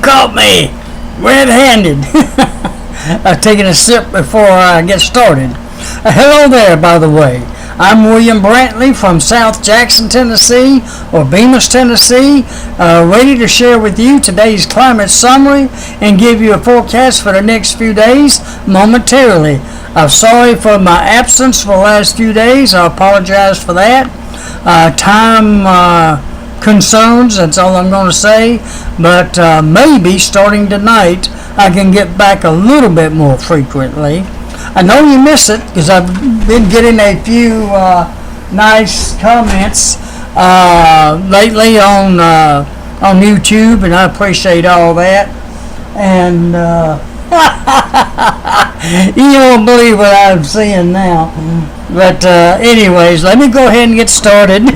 caught me red-handed. Taking a sip before I get started. Hello there, by the way. I'm William Brantley from South Jackson, Tennessee, or Bemis, Tennessee, ready to share with you today's climate summary and give you a forecast for the next few days momentarily. I'm sorry for my absence for the last few days. I apologize for that. Time concerns, that's all I'm going to say, but maybe starting tonight I can get back a little bit more frequently. I know you miss it because I've been getting a few nice comments lately on YouTube, and I appreciate all that. And you won't believe what I'm seeing now. But anyways, let me go ahead and get started.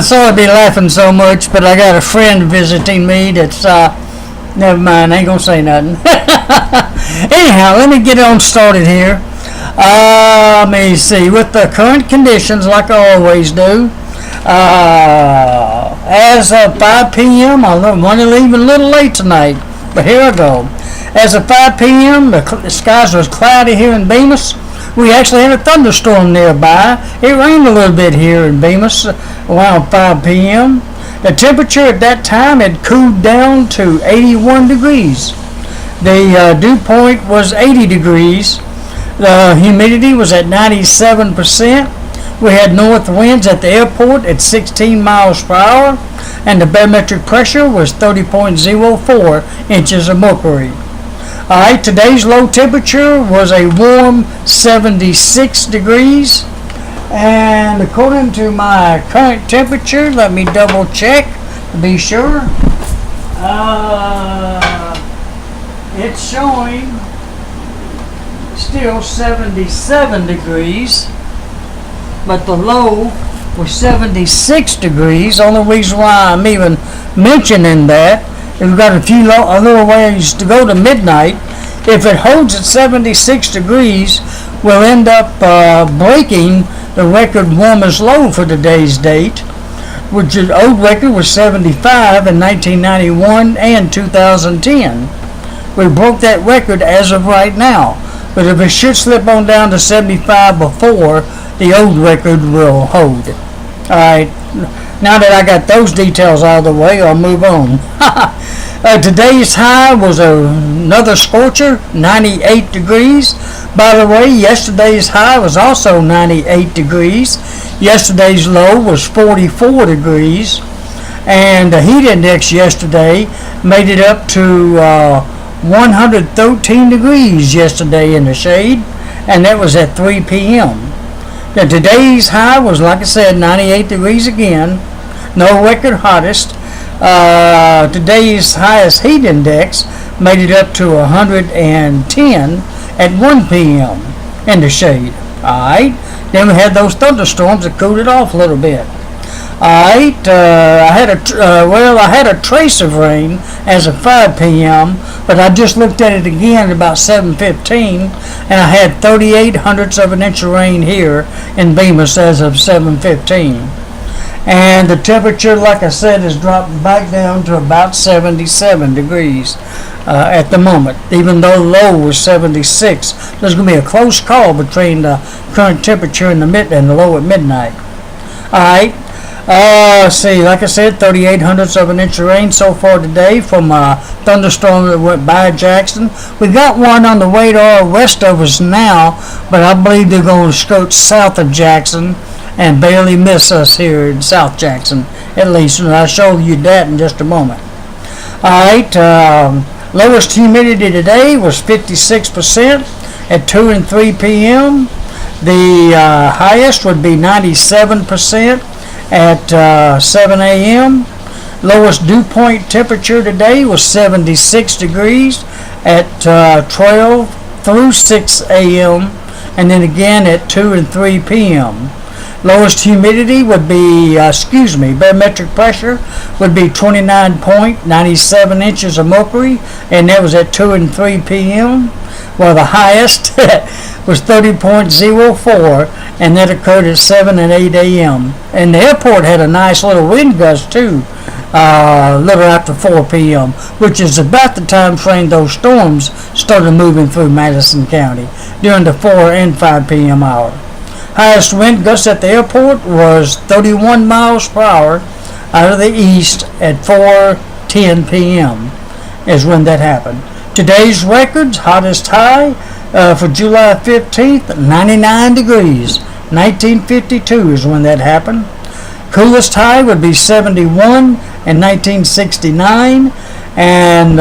Sorry to be laughing so much, but I got a friend visiting me that's never mind, I ain't gonna say nothing. Anyhow, let me get on started here. Let me see, with the current conditions, like I always do, as of 5 p.m., I want to leave a little late tonight, but here I go. As of 5 p.m., the skies was cloudy here in Bemis. We actually had a thunderstorm nearby. It rained a little bit here in Bemis around 5 p.m. The temperature at that time had cooled down to 81 degrees. The dew point was 80 degrees. The humidity was at 97%. We had north winds at the airport at 16 miles per hour, and the barometric pressure was 30.04 inches of mercury. Alright, today's low temperature was a warm 76 degrees. And according to my current temperature, let me double check to be sure. It's showing still 77 degrees, but the low was 76 degrees. Only reason why I'm even mentioning that is we've got a little ways to go to midnight. If it holds at 76 degrees, we'll end up breaking the record warmest low for today's date, which the old record was 75 in 1991 and 2010. We broke that record as of right now, but if it should slip on down to 75 before, the old record will hold. Alright, now that I got those details out of the way, I'll move on. Today's high was another scorcher, 98 degrees. By the way, yesterday's high was also 98 degrees. Yesterday's low was 44 degrees. And the heat index yesterday made it up to 113 degrees yesterday in the shade, and that was at 3 p.m. Now today's high was, like I said, 98 degrees again. No record hottest. Today's highest heat index made it up to 110 at 1 p.m. in the shade. Alright, then we had those thunderstorms that cooled it off a little bit. Alright, I had a trace of rain as of 5 p.m., but I just looked at it again at about 7:15, and I had 38 hundredths of an inch of rain here in Bemis as of 7:15. And the temperature, like I said, has dropped back down to about 77 degrees at the moment, even though the low was 76. There's going to be a close call between the current temperature and the low at midnight. Alright, see, like I said, 38 hundredths of an inch of rain so far today from a thunderstorm that went by Jackson. We got one on the radar west of us now, but I believe they're going to skirt south of Jackson and barely miss us here in South Jackson, at least, and I'll show you that in just a moment. Alright, lowest humidity today was 56% at 2 and 3 p.m. The highest would be 97% at 7 a.m. Lowest dew point temperature today was 76 degrees at 12 through 6 a.m. and then again at 2 and 3 p.m. Lowest humidity would be, barometric pressure would be 29.97 inches of mercury, and that was at 2 and 3 p.m. Well, the highest was 30.04, and that occurred at 7 and 8 a.m. And the airport had a nice little wind gust too, a little after 4 p.m., which is about the time frame those storms started moving through Madison County during the 4 and 5 p.m. hour. Highest wind gust at the airport was 31 miles per hour out of the east at 4:10 p.m. is when that happened. Today's records, hottest high for July 15th, 99 degrees. 1952 is when that happened. Coolest high would be 71 in 1969. And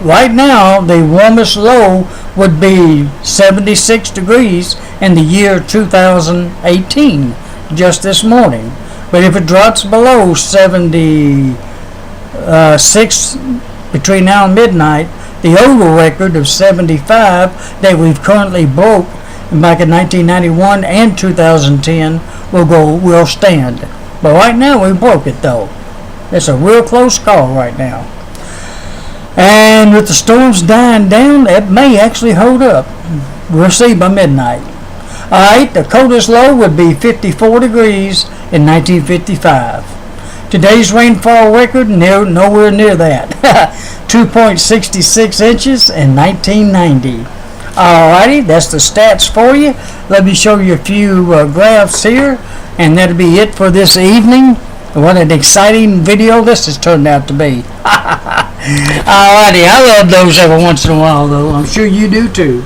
right now, the warmest low would be 76 degrees in the year 2018, just this morning. But if it drops below 76 between now and midnight, the old record of 75 that we've currently broke back in 1991 and 2010 will stand. But right now we broke it though. It's a real close call right now. And with the storms dying down, it may actually hold up. We'll see by midnight. Alright, the coldest low would be 54 degrees in 1955. Today's rainfall record, nowhere near that. 2.66 inches in 1990. Alrighty, that's the stats for you. Let me show you a few graphs here, and that'll be it for this evening. What an exciting video this has turned out to be. Alrighty, I love those every once in a while, though. I'm sure you do too.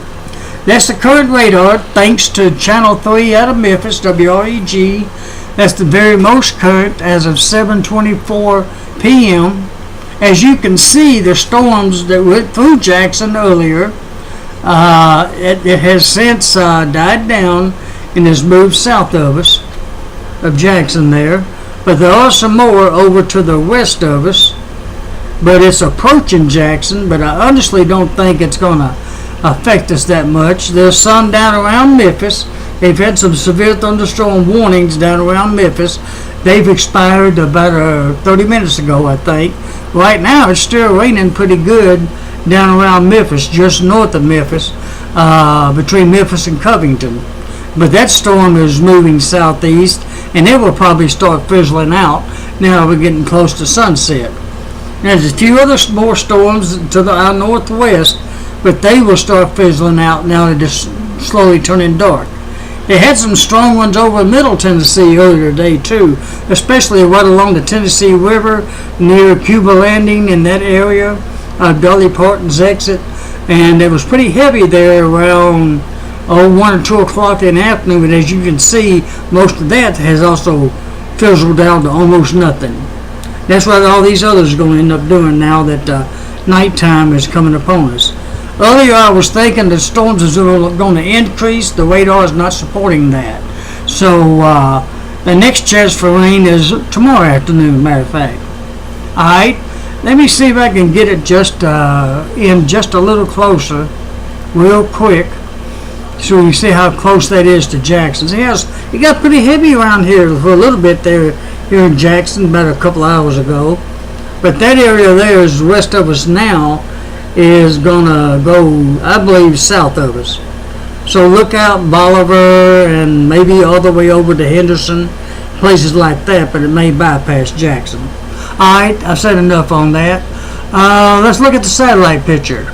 That's the current radar, thanks to Channel 3 out of Memphis, WREG. That's the very most current as of 7:24 p.m. As you can see, the storms that went through Jackson earlier, it has since died down and has moved south of us, of Jackson there. But there are some more over to the west of us. But it's approaching Jackson, but I honestly don't think it's going to affect us that much. There's some down around Memphis. They've had some severe thunderstorm warnings down around Memphis. They've expired about 30 minutes ago, I think. Right now, it's still raining pretty good down around Memphis, just north of Memphis, between Memphis and Covington. But that storm is moving southeast, and it will probably start fizzling out now we're getting close to sunset. There's a few other more storms to our northwest, but they will start fizzling out now they're just slowly turning dark. They had some strong ones over Middle Tennessee earlier today too, especially right along the Tennessee River near Cuba Landing in that area, Dolly Parton's exit, and it was pretty heavy there around 1 or 2 o'clock in the afternoon. But as you can see, most of that has also fizzled down to almost nothing. That's what all these others are going to end up doing now that nighttime is coming upon us. Earlier I was thinking that storms are going to increase. The radar is not supporting that. So the next chance for rain is tomorrow afternoon, matter of fact. Alright, let me see if I can get it just in just a little closer real quick so you see how close that is to Jackson. See, it got pretty heavy around here for a little bit here in Jackson about a couple hours ago. But that area there is west of us now is gonna go, I believe, south of us. So look out Bolivar and maybe all the way over to Henderson, places like that, but it may bypass Jackson. Alright, I've said enough on that. Let's look at the satellite picture.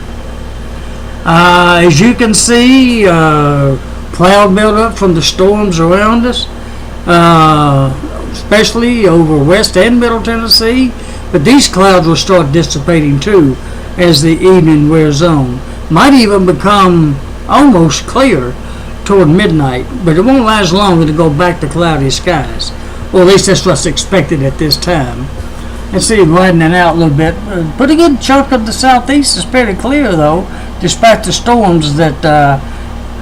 As you can see, cloud buildup from the storms around us, especially over west and middle Tennessee. But these clouds will start dissipating too as the evening wears on. Might even become almost clear toward midnight, but it won't last long. It'll go back to cloudy skies. Well, at least that's what's expected at this time. Let's see, widening out a little bit. A pretty good chunk of the southeast is pretty clear, though, despite the storms that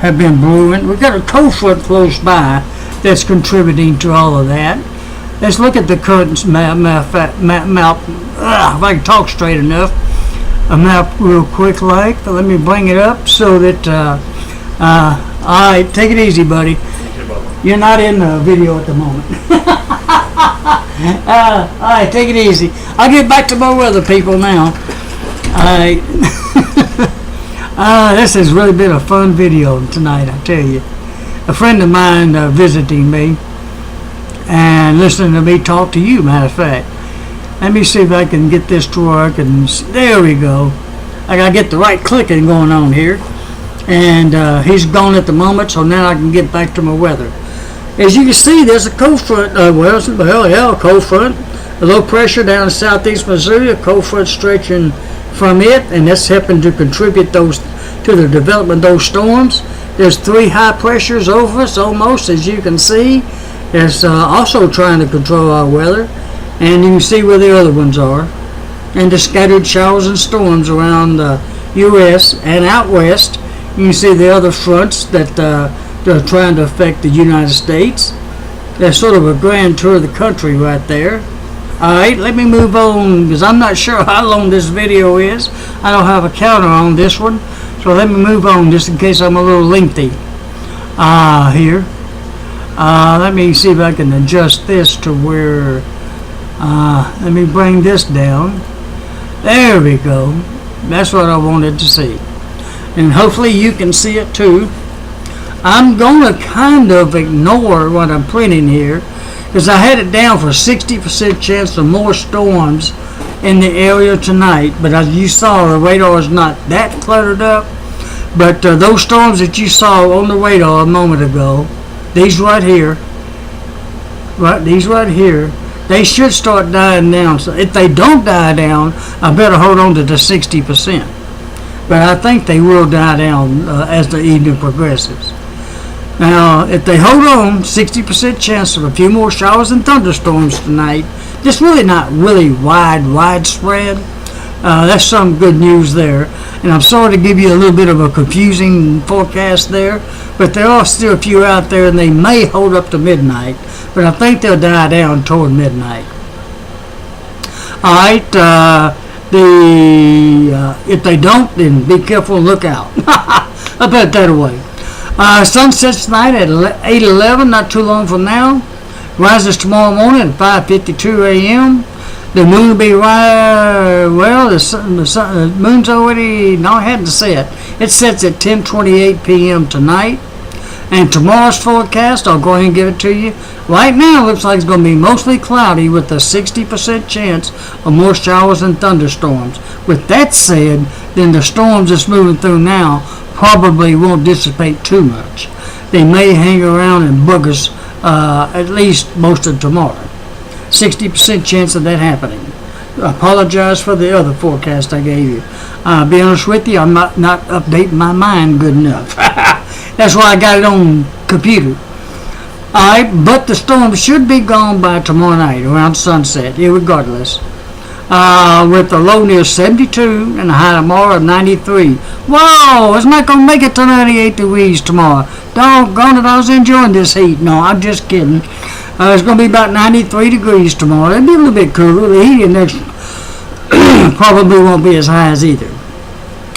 have been brewing. We've got a cold front close by that's contributing to all of that. Let's look at the current map. If I can talk straight enough, a map real quick like. Let me bring it up so that. All right, take it easy, buddy. You're not in the video at the moment. All right, take it easy. I'll get back to my weather people now. All right. This has really been a fun video tonight, I tell you. A friend of mine visiting me and listening to me talk to you, matter of fact. Let me see if I can get this to work. And there we go. I gotta get the right clicking going on here. And he's gone at the moment, so now I can get back to my weather. As you can see, there's a cold front. A cold front. A low pressure down in southeast Missouri. A cold front stretching from it, and that's helping to contribute to the development of those storms. There's 3 high pressures over us almost, as you can see. It's also trying to control our weather, and you can see where the other ones are. And the scattered showers and storms around the U.S. and out west. You can see the other fronts that they're trying to affect the United States. There's sort of a grand tour of the country right there. Alright, let me move on because I'm not sure how long this video is. I don't have a counter on this one. So let me move on just in case I'm a little lengthy here. Let me see if I can adjust this to where, let me bring this down. There we go. That's what I wanted to see. And hopefully you can see it too. I'm going to kind of ignore what I'm printing here because I had it down for 60% chance of more storms in the area tonight. But as you saw, the radar is not that cluttered up. But those storms that you saw on the radar a moment ago, these right here, they should start dying down. So if they don't die down, I better hold on to the 60%. But I think they will die down as the evening progresses. Now, if they hold on, 60% chance of a few more showers and thunderstorms tonight. Just really not really widespread. That's some good news there. And I'm sorry to give you a little bit of a confusing forecast there, but there are still a few out there, and they may hold up to midnight. But I think they'll die down toward midnight. All right. If they don't, then be careful and look out. I'll put it that way. Sun sets tonight at 8:11, not too long from now. Rises tomorrow morning at 5:52 a.m. The moon will be the moon's already, no, it hadn't set. It sets at 10:28 p.m. tonight. And tomorrow's forecast, I'll go ahead and give it to you. Right now, it looks like it's going to be mostly cloudy with a 60% chance of more showers and thunderstorms. With that said, then the storms that's moving through now probably won't dissipate too much. They may hang around and bug us at least most of tomorrow. 60% chance of that happening. I apologize for the other forecast I gave you. Be honest with you, I'm not updating my mind good enough. That's why I got it on computer. Alright, but the storm should be gone by tomorrow night around sunset, irregardless. With a low near 72 and a high tomorrow of 93. Whoa, it's not going to make it to 98 degrees tomorrow. Doggone it, I was enjoying this heat. No, I'm just kidding. It's going to be about 93 degrees tomorrow. It'll be a little bit cooler. The heat index probably won't be as high as either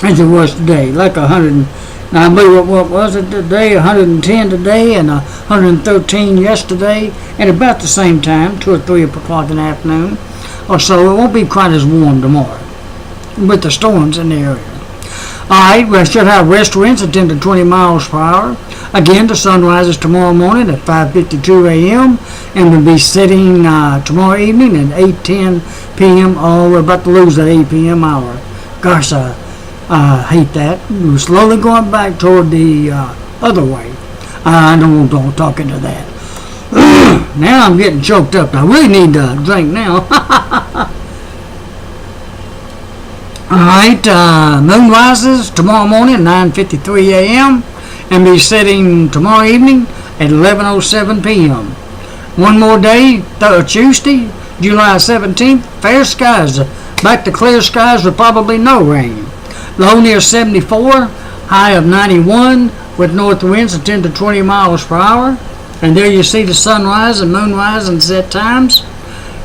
as it was today, like 100. Now, I believe what was it today? 110 today and 113 yesterday, at about the same time, 2 or 3 o'clock in the afternoon or so. It won't be quite as warm tomorrow with the storms in the area. Alright, we should have west winds at 10 to 20 miles per hour. Again, the sun rises tomorrow morning at 5:52 a.m. and will be setting tomorrow evening at 8:10 p.m. Oh, we're about to lose that 8 p.m. hour. Gosh, I hate that. We're slowly going back toward the other way. I don't want to talk into that. Now I'm getting choked up. I really need to drink now. Alright, moon rises tomorrow morning at 9:53 a.m. and be setting tomorrow evening at 11:07 p.m. One more day, Tuesday, July 17th, fair skies. Back to clear skies with probably no rain. Low near 74, high of 91 with north winds of 10 to 20 miles per hour. And there you see the sunrise and moonrise and set times.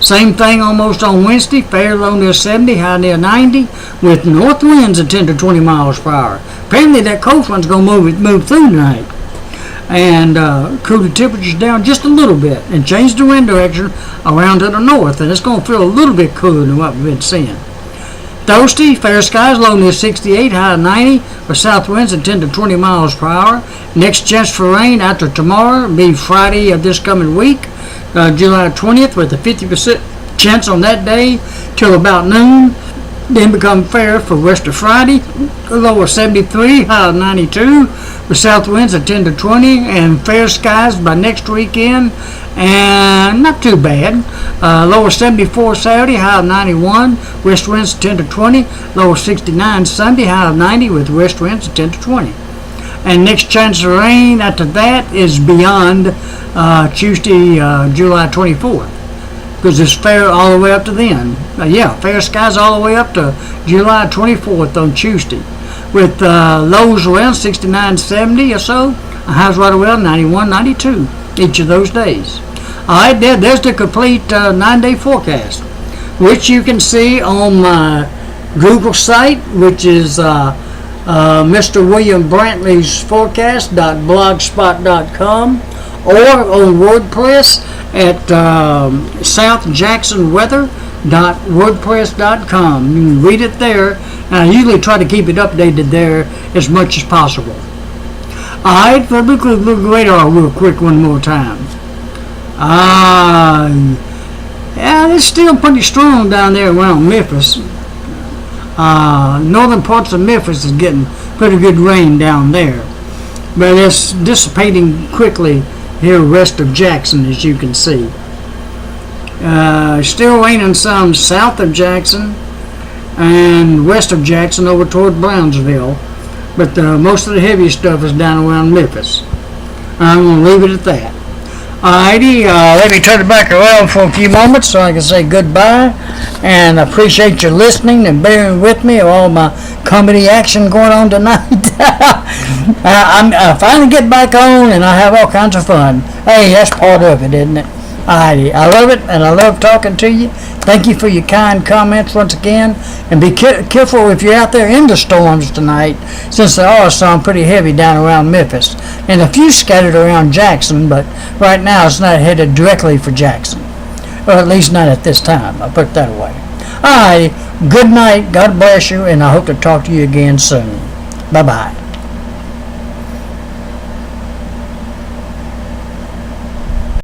Same thing almost on Wednesday, fair low near 70, high near 90 with north winds of 10 to 20 miles per hour. Apparently that cold front's going to move through tonight and cool the temperatures down just a little bit and change the wind direction around to the north, and it's going to feel a little bit cooler than what we've been seeing. Thursday, fair skies, low near 68, high 90, with south winds at 10 to 20 miles per hour. Next chance for rain after tomorrow, be Friday of this coming week, July 20th, with a 50% chance on that day till about noon. Then become fair for rest of Friday, low of 73, high of 92, with south winds at 10 to 20, and fair skies by next weekend, and not too bad. Low of 74 Saturday, high of 91, west winds 10 to 20, low of 69 Sunday, high of 90, with west winds 10 to 20. And next chance of rain after that is beyond Tuesday, July 24th. Because it's fair all the way up to then. Fair skies all the way up to July 24th on Tuesday, with lows around 69, 70 or so, highs right around 91, 92 each of those days. All right, there's the complete 9-day forecast, which you can see on my Google site, which is Mr. William Brantley's forecast.blogspot.com, or on WordPress at southjacksonweather.wordpress.com. You can read it there, and I usually try to keep it updated there as much as possible. Alright, look at the radar real quick one more time. It's still pretty strong down there around Memphis. Northern parts of Memphis is getting pretty good rain down there, but it's dissipating quickly here west of Jackson, as you can see. Still raining some south of Jackson and west of Jackson over toward Brownsville, but most of the heavy stuff is down around Memphis. I'm going to leave it at that. Alrighty, let me turn it back around for a few moments so I can say goodbye, and I appreciate your listening and bearing with me of all my comedy action going on tonight. I finally get back on and I have all kinds of fun. Hey, that's part of it, isn't it? Alrighty, I love it, and I love talking to you. Thank you for your kind comments once again, and be careful if you're out there in the storms tonight, since there are some pretty heavy down around Memphis, and a few scattered around Jackson, but right now it's not headed directly for Jackson, or at least not at this time. I'll put it that way. Alrighty, good night, God bless you, and I hope to talk to you again soon. Bye-bye.